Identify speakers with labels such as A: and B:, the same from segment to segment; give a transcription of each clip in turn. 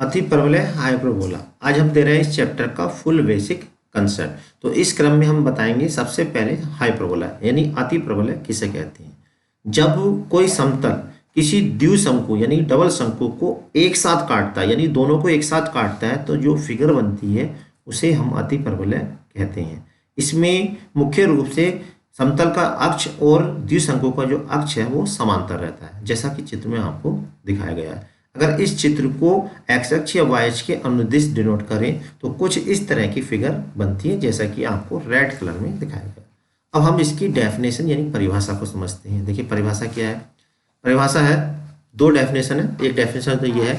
A: अति परवलय हाइपरबोला। आज हम दे रहे हैं इस चैप्टर का फुल बेसिक कंसेप्ट। तो इस क्रम में हम बताएंगे सबसे पहले हाइपरबोला यानी अति परवलय किसे कहते हैं। जब कोई समतल किसी द्विशंकु यानी डबल शंकु को एक साथ काटता है यानी दोनों को एक साथ काटता है तो जो फिगर बनती है उसे हम अति परवलय कहते हैं। इसमें मुख्य रूप से समतल का अक्ष और द्विशंकु का जो अक्ष है वो समांतर रहता है, जैसा कि चित्र में आपको दिखाया गया है। अगर इस चित्र को एक्स अक्ष या वाई अक्ष के अनुदिश डिनोट करें तो कुछ इस तरह की फिगर बनती है, जैसा कि आपको रेड कलर में दिखाया गया। अब हम इसकी डेफिनेशन यानी परिभाषा को समझते हैं। देखिए परिभाषा क्या है। परिभाषा है, दो डेफिनेशन है। एक डेफिनेशन तो ये है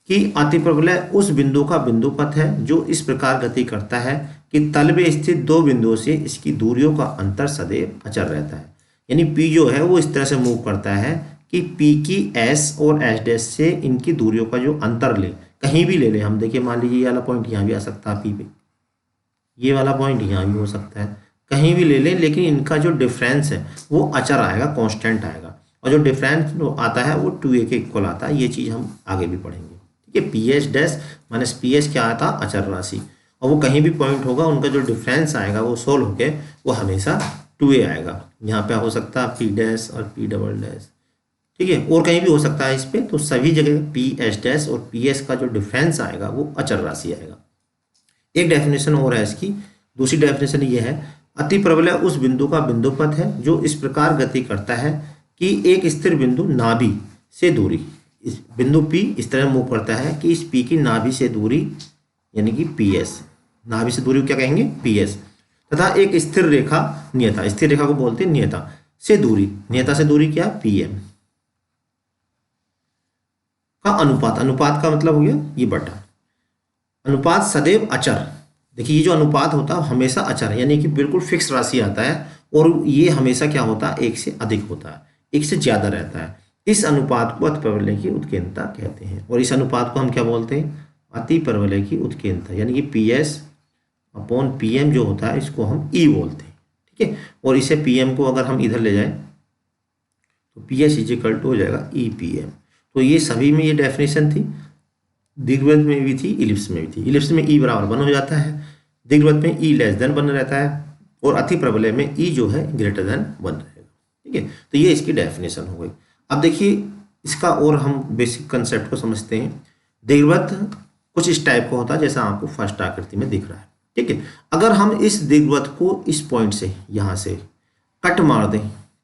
A: कि अति परवलय उस बिंदु का बिंदुपथ है जो इस प्रकार गति करता है कि तल में स्थित दो बिंदुओं से इसकी दूरियों का अंतर सदैव अचर रहता है। यानी P जो है वो इस तरह से मूव करता है कि P की S और S' से इनकी दूरियों का जो अंतर ले, कहीं भी ले ले हम। देखिए मान लीजिए ये वाला पॉइंट यहाँ भी आ सकता है P पे, ये वाला पॉइंट यहाँ भी हो सकता है, कहीं भी ले लें, लेकिन इनका जो डिफरेंस है वो अचर आएगा, कांस्टेंट आएगा। और जो डिफरेंस आता है वो 2a के इक्वल आता है। ये चीज़ हम आगे भी पढ़ेंगे। ठीक है, PS' माइनस PS क्या आता है, अचर राशि। और वो कहीं भी पॉइंट होगा उनका जो डिफरेंस आएगा वो सोल्व होके वो हमेशा 2a आएगा। यहाँ पे हो सकता है P' और P'। ठीक है, और कहीं भी हो सकता है इस पे। तो सभी जगह PS' और PS का जो डिफरेंस आएगा वो अचर राशि आएगा। एक डेफिनेशन और है इसकी। दूसरी डेफिनेशन ये है, अति परवलय उस बिंदु का बिंदुपथ है जो इस प्रकार गति करता है कि एक स्थिर बिंदु नाभि से दूरी, इस बिंदु P इस तरह मूव करता है कि इस P की नाभि से दूरी यानी कि PS, नाभि से दूरी क्या कहेंगे, PS, तथा एक स्थिर रेखा नियता, स्थिर रेखा को बोलते हैं नियता से दूरी, नियता से दूरी क्या, PM का अनुपात, अनुपात का मतलब हो गया ये बटा, अनुपात सदैव अचर। देखिए ये जो अनुपात होता है हमेशा अचर है, यानी कि बिल्कुल फिक्स राशि आता है और ये हमेशा क्या होता है, एक से अधिक होता है, एक से ज्यादा रहता है। इस अनुपात को अति परवलय की उत्केंद्रता कहते हैं। और इस अनुपात को हम क्या बोलते हैं, अति परवलय की उत्केंद्रता, यानी कि PS अपॉन PM जो होता है इसको हम E बोलते हैं। ठीक है, और इसे PM को अगर हम इधर ले जाएं तो PS इज इक्वल टू हो जाएगा EPM। तो ये सभी में ये डेफिनेशन थी, दीर्घवृत्त में भी थी, इलिप्स में भी थी। इलिप्स में E बराबर 1 हो जाता है, दीर्घवृत्त में E लेस देन 1 रहता है, और अति परवलय में E जो है ग्रेटर देन 1 रहेगा। ठीक है, तो ये इसकी डेफिनेशन हो गई। अब देखिए इसका और हम बेसिक कंसेप्ट को समझते हैं। दीर्घवृत्त कुछ इस टाइप का होता है जैसा आपको फर्स्ट आकृति में दिख रहा है। ठीक है, अगर हम इस दीर्घवृत्त को इस पॉइंट से यहाँ से कट मार दें,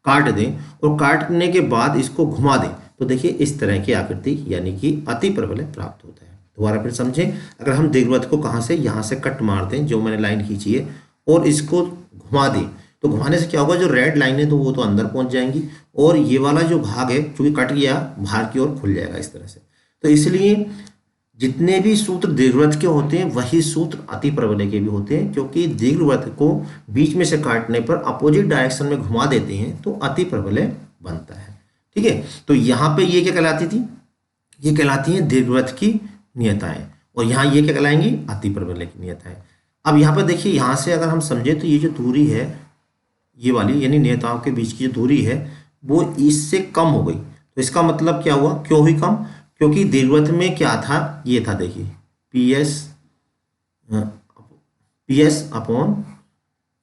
A: काट दें, और काटने के बाद इसको घुमा दें तो देखिए इस तरह की आकृति यानी कि अति परवलय प्राप्त होता है। दोबारा फिर समझें, अगर हम दीर्घवृत्त को कहाँ से, यहाँ से कट मार दें, जो मैंने लाइन खींची है, और इसको घुमा दें तो घुमाने से क्या होगा, जो रेड लाइन है तो वो तो अंदर पहुंच जाएंगी, और ये वाला जो भाग है चूंकि कट गया बाहर की ओर खुल जाएगा इस तरह से। तो इसलिए जितने भी सूत्र दीर्घवृत्त के होते हैं वही सूत्र अति परवलय के भी होते हैं, क्योंकि दीर्घवृत्त को बीच में से काटने पर अपोजिट डायरेक्शन में घुमा देते हैं तो अति परवलय बनता है। ठीक है, तो यहाँ पे ये क्या कहलाती थी, ये कहलाती है दीर्घवृत्त की नियताएं, और यहाँ ये क्या कहलाएंगी, अति परवलय की नियताएं। अब यहाँ पर देखिए, यहाँ से अगर हम समझे तो ये जो दूरी है ये वाली, यानी नियताओं के बीच की जो दूरी है वो इससे कम हो गई। तो इसका मतलब क्या हुआ, क्यों हुई कम, क्योंकि दीर्घवृत्त में क्या था, ये था देखिए PS अपॉन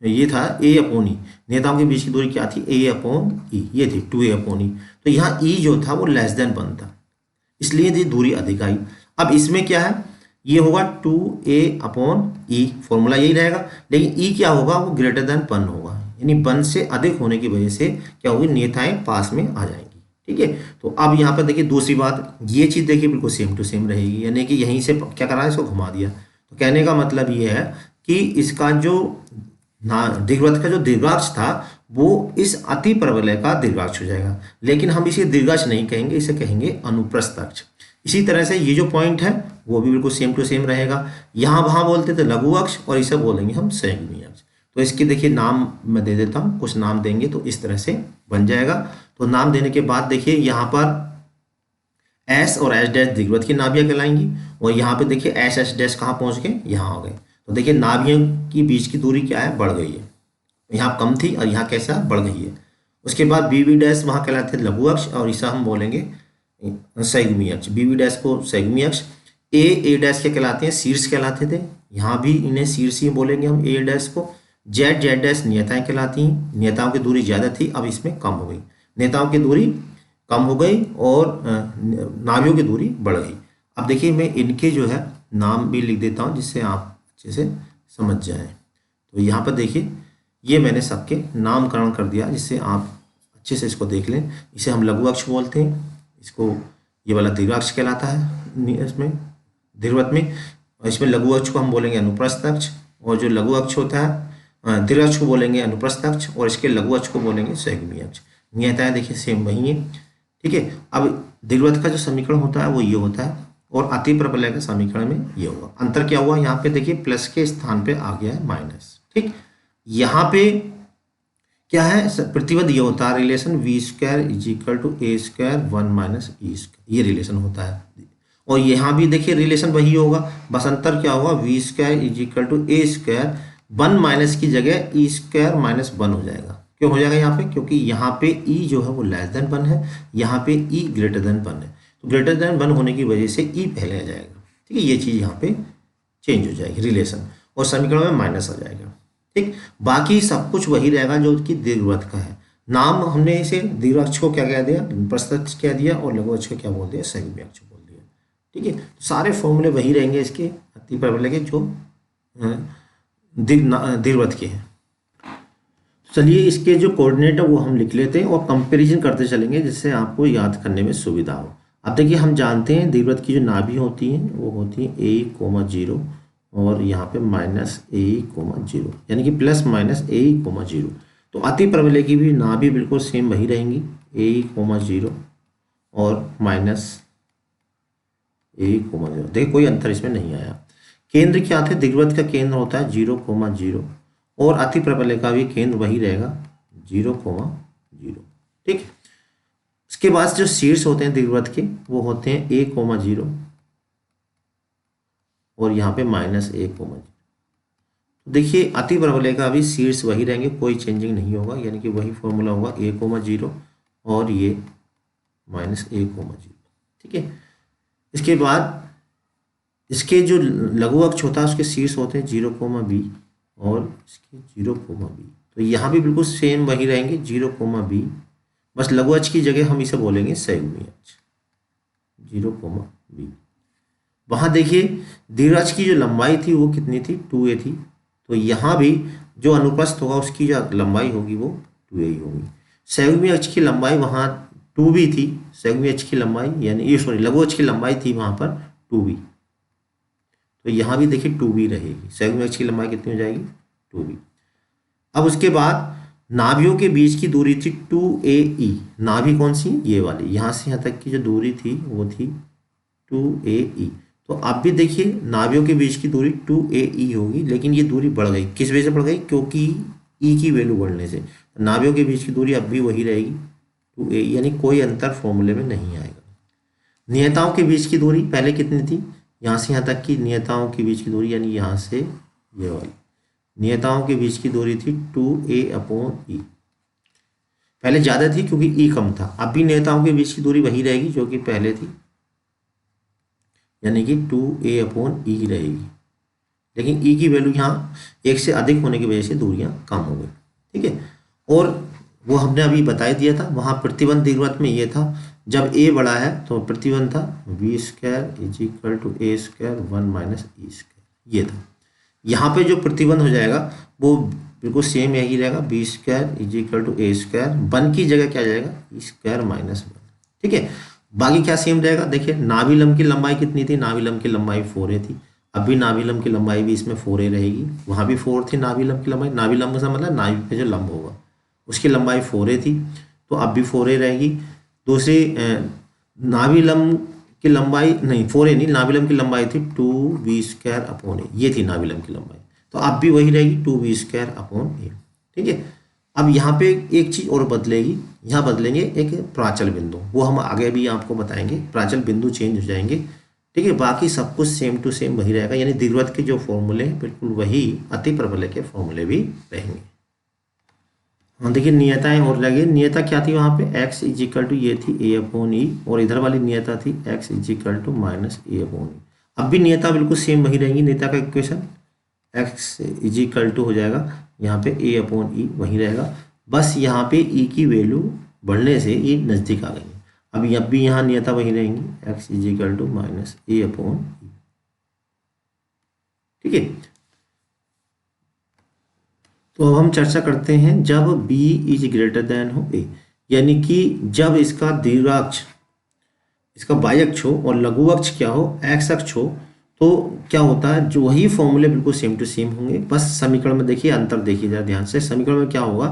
A: ये था A अपॉन E, नेताओं के बीच की दूरी क्या थी, A अपॉन E, ये थी 2A अपॉन E। तो यहाँ E जो था वो लेस देन 1 था, इसलिए ये दूरी अधिक आई। अब इसमें क्या है, ये होगा 2A अपॉन E, फॉर्मूला यही रहेगा, लेकिन E क्या होगा, वो ग्रेटर देन 1 होगा, यानी 1 से अधिक होने की वजह से क्या होगी, नियताएं पास में आ जाएंगी। ठीक है, तो अब यहाँ पर देखिए दूसरी बात, ये चीज़ देखिए बिल्कुल सेम टू सेम रहेगी, यानी कि यहीं से क्या करा है, इसको घुमा दिया। तो कहने का मतलब ये है कि इसका जो दीर्घवृत्त का जो दीर्घाक्ष था वो इस अति परवलय का दीर्घाक्ष हो जाएगा, लेकिन हम इसे दीर्घाक्ष नहीं कहेंगे, इसे कहेंगे अनुप्रस्थ अक्ष। इसी तरह से ये जो पॉइंट है वो भी बिल्कुल सेम टू सेम रहेगा। यहाँ वहाँ बोलते थे लघु अक्ष, और इसे बोलेंगे हम संयुग्मी अक्ष। तो इसके देखिए नाम मैं दे देता हूँ, कुछ नाम देंगे तो इस तरह से बन जाएगा। तो नाम देने के बाद देखिए यहाँ पर S और S' दीर्घवृत्त की नाभियाँ कहलाएंगी, और यहाँ पे देखिए S कहाँ पहुँच गए, यहाँ आ गए। तो देखिए नाभियों की बीच की दूरी क्या है, बढ़ गई है, यहाँ कम थी और यहाँ कैसा बढ़ गई है। उसके बाद BB' वहाँ कहलाते थे लघु अक्ष, और इसे हम बोलेंगे संयुग्मी अक्ष। BB' को संयुग्मी अक्ष, ए डैश क्या कहलाते हैं, शीर्ष कहलाते थे, यहाँ भी इन्हें शीर्ष ही बोलेंगे हम ए डैश को। जेड डैश नियताएं कहलाती हैं, नियताओं की दूरी ज़्यादा थी, अब इसमें कम हो गई, नेताओं की दूरी कम हो गई और नाभियों की दूरी बढ़ गई। अब देखिए मैं इनके जो है नाम भी लिख देता हूँ जिससे आप अच्छे से समझ जाएं। तो यहाँ पर देखिए ये मैंने सबके नामकरण कर दिया जिससे आप अच्छे से इसको देख लें। इसे हम लघु अक्ष बोलते हैं, इसको ये वाला दीर्घाक्ष कहलाता है इसमें दीर्घवत में, और इसमें लघु अक्ष को हम बोलेंगे अनुप्रस्थ अक्ष, और जो लघु अक्ष होता है दीर्घ अक्ष को बोलेंगे अनुप्रस्थ अक्ष, और इसके लघु अक्ष को बोलेंगे संयुग्मी अक्ष। नियताएं देखिए सेम वही है, ठीक है। अब दीर्घवत का जो समीकरण होता है वो ये होता है, और अति प्रबलय का समीकरण में ये होगा। अंतर क्या हुआ यहाँ पे देखिए, प्लस के स्थान पे आ गया है माइनस, ठीक। यहाँ पे क्या है, प्रतिबंध ये होता है relation v square is equal to a square 1 minus e square, ये रिलेशन होता है। और यहाँ भी देखिए रिलेशन वही होगा, बस अंतर क्या होगा, v square is equal to a square 1 minus की जगह ई स्क्वायर माइनस 1 हो जाएगा। क्यों हो जाएगा यहाँ पे, क्योंकि यहाँ पे ई जो है वो लेस देन 1 है, यहाँ पे ई ग्रेटर देन 1 है, तो ग्रेटर देन 1 होने की वजह से ई पहले आ जाएगा, ठीक है। ये चीज़ यहाँ पे चेंज हो जाएगी रिलेशन, और समीकरण में माइनस आ जाएगा, ठीक। बाकी सब कुछ वही रहेगा जो कि दीर्घवत का है। नाम हमने इसे दीर्घ अक्ष को क्या कह दिया, प्रस्थ अक्ष कह दिया, और लघु अक्ष को क्या बोल दिया, संयुग्मी अक्ष बोल दिया, ठीक है। तो सारे फॉर्मूले वही रहेंगे इसके अति प्रबलय के जो दीर्घवत के हैं। चलिए इसके जो कोऑर्डिनेट है वो हम लिख लेते हैं और कंपैरिजन करते चलेंगे जिससे आपको याद करने में सुविधा हो। अब देखिए हम जानते हैं दीर्घवत की जो नाभि होती हैं वो होती है a, 0 और यहाँ पे -a, 0, यानी कि प्लस माइनस a, 0। तो अति प्रबलय की भी नाभि बिल्कुल सेम वही रहेंगी, a, 0 और -a, 0। देखिए कोई अंतर इसमें नहीं आया। केंद्र क्या थे, दीर्घवत का केंद्र होता है 0, 0 और अति प्रबलय का भी केंद्र वही रहेगा 0, 0, ठीक। इसके बाद जो शीर्ष होते हैं दीर्घवत के वो होते हैं a, 0 और यहाँ पे -a, 0। तो देखिए अति प्रबलय का भी शीर्ष वही रहेंगे, कोई चेंजिंग नहीं होगा, यानी कि वही फॉर्मूला होगा a, 0 और ये -a, 0, ठीक है। इसके बाद इसके जो लघु अक्ष होता है उसके शीर्ष होते हैं 0, b और इसके 0, b। तो यहाँ भी बिल्कुल सेम वही रहेंगे 0, b, बस लघु अक्ष की जगह हम इसे बोलेंगे संयुग्मी अक्ष 0, b। वहाँ देखिए दीर्घ अक्ष की जो लंबाई थी वो कितनी थी, 2a थी, तो यहाँ भी जो अनुप्रस्थ होगा उसकी जो लंबाई होगी वो 2a ही होगी। संयुग्मी अक्ष की लंबाई वहाँ 2b थी, संयुग्मी अक्ष की लंबाई यानी ये सॉरी लघु अक्ष की लंबाई थी वहाँ पर 2b, तो यहाँ भी देखिए 2b रहेगी, संयुग्मी अक्ष की लंबाई कितनी हो जाएगी 2b। अब उसके बाद नाभियों के बीच की दूरी थी 2ae, नाभि कौन सी, ये वाली, यहाँ से यहाँ तक की जो दूरी थी वो थी 2ae। तो अब भी देखिए नाभियों के बीच की दूरी 2ae होगी, लेकिन ये दूरी बढ़ गई, किस वजह से बढ़ गई, क्योंकि e की वैल्यू बढ़ने से। नाभियों के बीच की दूरी अब भी वही रहेगी 2ae, यानी कोई अंतर फॉर्मूले में नहीं आएगा। नियताओं के बीच की दूरी पहले कितनी थी, यहाँ से यहाँ तक की नियताओं के बीच की दूरी, यानी यहाँ से ये वाली नियताओं के बीच की दूरी थी 2a/e, पहले ज़्यादा थी क्योंकि e कम था। अब भी नियताओं के बीच की दूरी वही रहेगी जो कि पहले थी, यानी कि 2a/e रहेगी, लेकिन e की वैल्यू यहाँ 1 से अधिक होने की वजह से दूरियाँ कम हो गई, ठीक है। और वो हमने अभी बता दिया था, वहाँ प्रतिबंध दीर्घवत में ये था, जब a बड़ा है तो प्रतिबंध था v² = a² 1 - e², ये था। यहाँ पे जो प्रतिबंध हो जाएगा वो बिल्कुल सेम यही रहेगा, b² = a², 1 की जगह क्या जाएगा e² - 1, ठीक है। बाकी क्या सेम रहेगा, देखिए नाभि लंब की लंबाई कितनी थी, नाभि लंब की लंबाई 4a थी, अब भी नाभि लंब की लंबाई भी इसमें 4a रहेगी, वहाँ भी 4 थी नाभि लंब की लंबाई, नाभि लंब का मतलब नाभि पे जो लंब होगा उसकी लंबाई 4a थी, तो अब भी 4a रहेगी। दूसरी नाभि लंब की लंबाई नहीं 4a नहीं, नाभि लंब की लंबाई थी 2v²/a, ये थी नाभि लंब की लंबाई, तो अब भी वही रहेगी 2v²/a, ठीक है। अब यहाँ पे एक चीज़ और बदलेगी, यहाँ बदलेंगे एक प्राचल बिंदु, वो हम आगे भी आपको बताएंगे, प्राचल बिंदु चेंज हो जाएंगे, ठीक है। बाकी सब कुछ सेम टू सेम वही रहेगा, यानी दीर्घवत के जो फॉर्मूले बिल्कुल वही अति प्रबलय के फॉर्मूले भी रहेंगे। हाँ देखिए नियताएं और लगे, नियता क्या थी वहाँ पे, x = ये थी a/e, और इधर वाली नियता थी x = -a/e। अब भी नियता बिल्कुल सेम वही रहेंगी, नियता का equation x is equal to हो जाएगा यहाँ पे a अपॉन ई वही रहेगा, बस यहाँ पे e की वैल्यू बढ़ने से ये नज़दीक आ गई। अब भी यहाँ नियता वही रहेंगी, x is equal to minus A upon ई। ठीक है, तो अब हम चर्चा करते हैं जब b इज ग्रेटर देन हो a, यानी कि जब इसका दीर्घाक्ष, इसका y अक्ष हो और लघु अक्ष क्या हो, x अक्ष हो, तो क्या होता है, जो वही फॉर्मूले बिल्कुल सेम टू सेम होंगे, बस समीकरण में देखिए अंतर देखिए जरा ध्यान से। समीकरण में क्या होगा,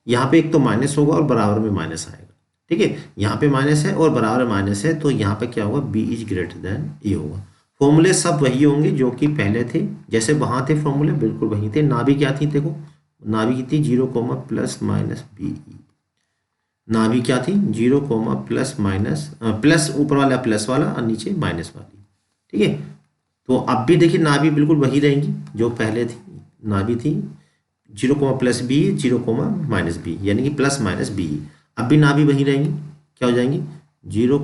A: यहाँ पे एक तो माइनस होगा और बराबर में माइनस आएगा। ठीक है, यहाँ पे माइनस है और बराबर में माइनस है, तो यहाँ पे क्या होगा, b इज ग्रेटर देन ए होगा। फॉर्मूले सब वही होंगे जो कि पहले थे, जैसे वहाँ थे फॉर्मूले बिल्कुल वही थे। नाभि क्या थी, देखो नाभि की थी 0, प्लस माइनस बी। नाभि क्या थी 0, प्लस माइनस, प्लस ऊपर वाला प्लस वाला और नीचे माइनस वाली। ठीक है, तो अब भी देखिए नाभि बिल्कुल वही रहेंगी जो पहले थी। नाभि थी 0, प्लस बी, 0, माइनस बी, यानी कि प्लस माइनस बी। अब भी नाभि वही रहेंगी, क्या हो जाएंगी 0,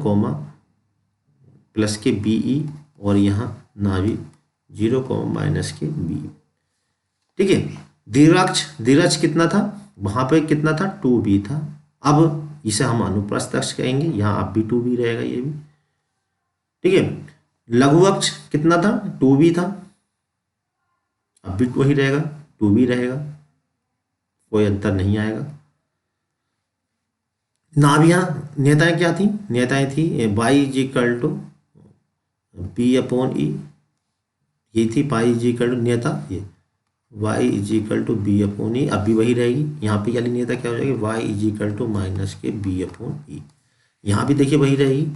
A: प्लस के बी ई, और यहाँ नाभि 0, माइनस के बी। ठीक है, दीर्घाक्ष कितना था, वहाँ पे कितना था 2b था। अब इसे हम अनुप्रस्थ अक्ष कहेंगे, यहाँ अब भी 2b रहेगा ये भी। ठीक है, लघु अक्ष कितना था 2b था, अब भी वही रहेगा 2b रहेगा, कोई अंतर नहीं आएगा। नाभियां नियताएं क्या थी, नियताएं थी y is equal to B upon E, ये थी पाई इज इक्वल टू नियता, ये y is equal to B upon E, अब भी वही रहेगी। यहाँ पे वाली नियता क्या हो जाएगी, y is equal to minus के बी अपॉन ई, यहाँ भी देखिए वही रहेगी,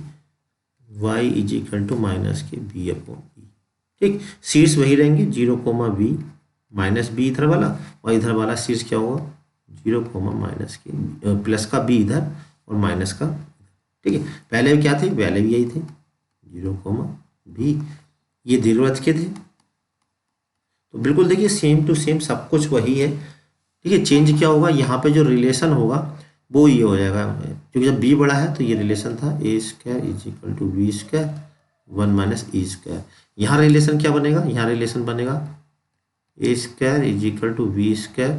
A: y is equal to minus के बी अपॉन ई। ठीक, शीर्ष वही रहेंगे 0, बी, माइनस बी इधर वाला, और इधर वाला शीर्ष क्या होगा 0, माइनस के प्लस का बी इधर और माइनस का। ठीक है, पहले भी क्या थे, पहले भी यही थे 0, बी, ये दीर्घवृत्त के थे। तो बिल्कुल देखिए सेम टू सेम सब कुछ वही है। ठीक है, चेंज क्या होगा, यहाँ पे जो रिलेशन होगा वो ये हो जाएगा, क्योंकि जब b बड़ा है तो ये रिलेशन था a square is equal to b square 1 minus e square. यहाँ रिलेशन क्या बनेगा, यहाँ रिलेशन बनेगा a square is equal to b square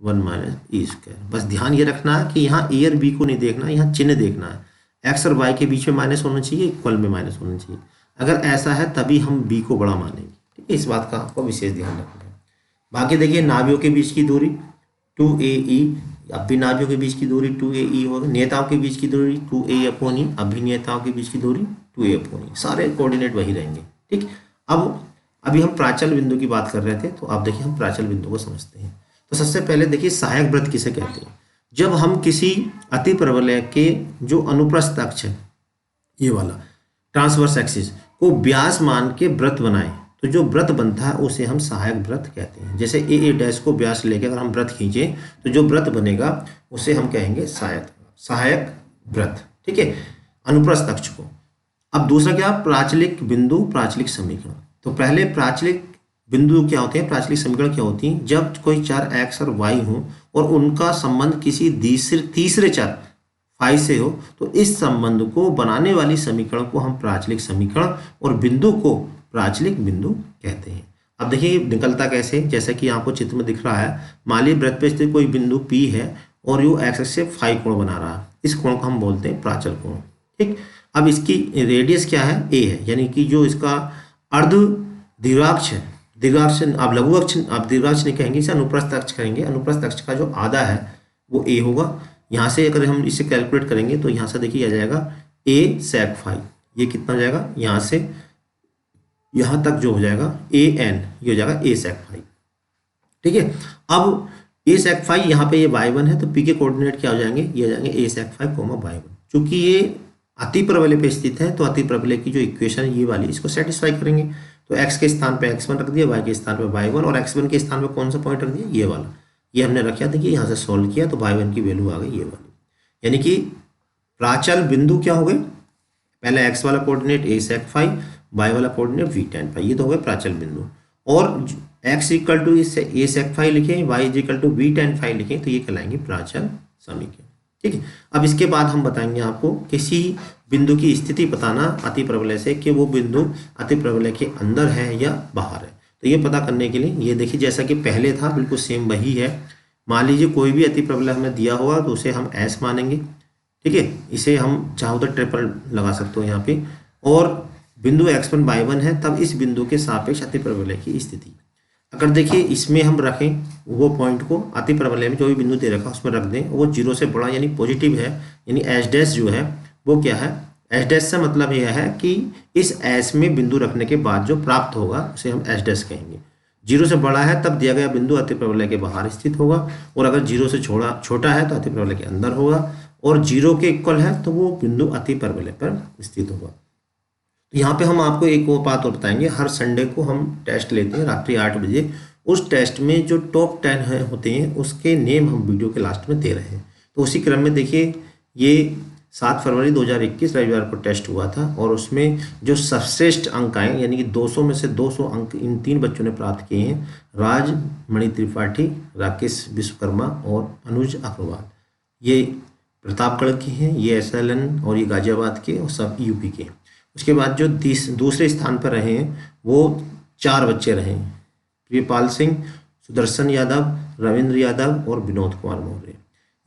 A: 1 minus e square. बस ध्यान ये रखना है कि यहाँ a और b को नहीं देखना, यहाँ चिन्ह देखना है। x और y के बीच में माइनस होना चाहिए, इक्वल में माइनस होना चाहिए। अगर ऐसा है तभी हम b को बड़ा मानेंगे। ठीक है, इस बात का आपको विशेष ध्यान रखना है। बाकी देखिए नाभियों के बीच की दूरी 2ae, अब भी नाभियों के बीच की दूरी 2ae होगा। नियताओं के बीच की दूरी 2a अपॉन ई, अब भी नियताओं के बीच की दूरी 2a अपॉन ई, सारे कोऑर्डिनेट वही रहेंगे। ठीक, अब अभी हम प्राचल बिंदु की बात कर रहे थे, तो अब देखिए हम प्राचल बिंदु को समझते हैं। तो सबसे पहले देखिए सहायक वृत्त किसे कहते हैं। जब हम किसी अति परवलय के जो अनुप्रस्थ अक्ष है, ये वाला ट्रांसवर्स एक्सिस को व्यास मान के वृत्त बनाएं, तो जो वृत्त बनता है उसे हम सहायक वृत्त कहते हैं। जैसे ए डैश को व्यास लेके अगर हम वृत्त खींचें तो जो वृत्त बनेगा उसे हम कहेंगे सहायक वृत्त। ठीक है, अनुप्रस्थ अक्ष को। अब दूसरा क्या, प्राचलिक बिंदु, प्राचलिक समीकरण। तो पहले प्राचलिक बिंदु क्या होते हैं, प्राचलिक समीकरण क्या होती हैं, जब कोई चर x और y हो और उनका संबंध किसी तीसरे चर फाई से हो, तो इस संबंध को बनाने वाली समीकरण को हम प्राचलिक समीकरण और बिंदु को प्राचलिक बिंदु कहते हैं। अब देखिए निकलता कैसे, जैसा कि आपको चित्र में दिख रहा है, मान लीजिए वृत्त पे स्थित कोई बिंदु P है और यो एक्स से फाई कोण बना रहा है, इस कोण को हम बोलते हैं प्राचल कोण। ठीक, अब इसकी रेडियस क्या है, a है, यानी कि जो इसका अर्ध दीर्घाक्ष है, दीर्घाक्ष आप लघु अक्ष, आप दीर्घाक्ष नहीं कहेंगे, इसे अनुप्रस्थ अक्ष कहेंगे। अनुप्रस्थ अक्ष का जो आधा है वो a होगा। यहाँ से अगर हम इसे कैलकुलेट करेंगे तो यहाँ से देखिए आ जाएगा a sec फाई, ये कितना हो जाएगा, यहाँ से यहाँ तक जो हो जाएगा an, ये हो जाएगा a sec फाई। ठीक है, अब a sec फाई यहाँ पे ये y1 है, तो p के कोऑर्डिनेट क्या हो जाएंगे, ये हो जाएंगे a sec फाई y1। चूंकि ये अति प्रबलय पे स्थित है तो अति प्रबलय की जो इक्वेशन है ये वाली, इसको सेटिस्फाई करेंगे। तो x के स्थान पे x1 रख दिया, y के स्थान पे y1, और x1 के स्थान पे कौन सा पॉइंट रख दिया, ये वाला, ये हमने रखा। देखिए यहाँ से सॉल्व किया तो y1 की वैल्यू आ गई ये वाली, यानी कि प्राचल बिंदु क्या हो गए, पहले x वाला coordinate a sec phi, y वाला कोऑर्डिनेट v tan फाई, ये तो हो गए प्राचल बिंदु। और x equal to a sec phi लिखें, y equal to v tan phi लिखें, तो ये कहलाएंगे प्राचल समीकरण। ठीक है। अब इसके बाद हम बताएंगे आपको किसी बिंदु की स्थिति बताना अति प्रबलय से कि वो बिंदु अति प्रबलय के अंदर है या बाहर है। तो ये पता करने के लिए ये देखिए, जैसा कि पहले था बिल्कुल सेम वही है। मान लीजिए कोई भी अति प्रबलय हमें दिया होगा तो उसे हम एस मानेंगे, ठीक है। इसे हम चाहो तो ट्रिपल लगा सकते हो यहाँ पे, और बिंदु x1 y1 है, तब इस बिंदु के सापेक्ष अति प्रबलय की स्थिति। अगर देखिए इसमें हम रखें वो पॉइंट को, अति प्रबलय में जो भी बिंदु दे रखा उसमें रख दें, वो 0 से बड़ा यानी पॉजिटिव है, यानी एच डैश जो है वो क्या है, एच डैश से मतलब यह है कि इस एस में बिंदु रखने के बाद जो प्राप्त होगा उसे हम एच डैश कहेंगे। 0 से बड़ा है तब दिया गया बिंदु अति प्रबलय के बाहर स्थित होगा, और अगर 0 से छोटा है तो अति प्रबलय के अंदर होगा, और 0 के इक्वल है तो वो बिंदु अति प्रबलय पर स्थित होगा। तो यहाँ पे हम आपको एक और बात और बताएंगे, हर संडे को हम टेस्ट लेते हैं रात्रि 8 बजे। उस टेस्ट में जो टॉप 10 होते हैं उसके नेम हम वीडियो के लास्ट में दे रहे हैं। तो उसी क्रम में देखिए, ये 7 फरवरी 2021 रविवार को टेस्ट हुआ था, और उसमें जो सर्वश्रेष्ठ अंक आए यानी कि 200 में से 200 अंक इन 3 बच्चों ने प्राप्त किए हैं, राज मणि त्रिपाठी, राकेश विश्वकर्मा और अनुज अग्रवाल। ये प्रतापगढ़ के हैं, ये SLN और ये गाजियाबाद के, और सब यूपी के। उसके बाद जो दूसरे स्थान पर रहे हैं वो 4 बच्चे रहे हैं, प्रियपाल सिंह, सुदर्शन यादव, रविंद्र यादव और विनोद कुमार मौर्य।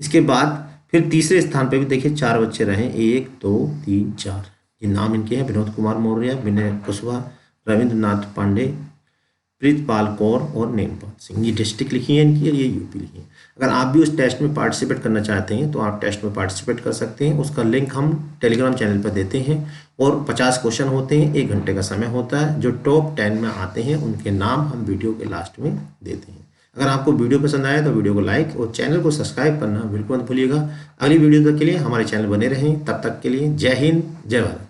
A: इसके बाद फिर तीसरे स्थान पर भी देखिए 4 बच्चे रहे, 1 2 3 4। ये नाम इनके हैं, विनोद कुमार मौर्य, विनय कुशवाहा, रविंद्र नाथ पांडे, प्रीतपाल कौर और नेमपाल सिंह। ये डिस्ट्रिक्ट लिखी है इनकी और ये यूपी लिखी है। अगर आप भी उस टेस्ट में पार्टिसिपेट करना चाहते हैं तो आप टेस्ट में पार्टिसिपेट कर सकते हैं। उसका लिंक हम टेलीग्राम चैनल पर देते हैं, और 50 क्वेश्चन होते हैं, 1 घंटे का समय होता है। जो टॉप 10 में आते हैं उनके नाम हम वीडियो के लास्ट में देते हैं। अगर आपको वीडियो पसंद आया तो वीडियो को लाइक और चैनल को सब्सक्राइब करना बिल्कुल मत भूलिएगा। अगली वीडियो तक के लिए हमारे चैनल बने रहें। तब तक के लिए जय हिंद, जय भारत।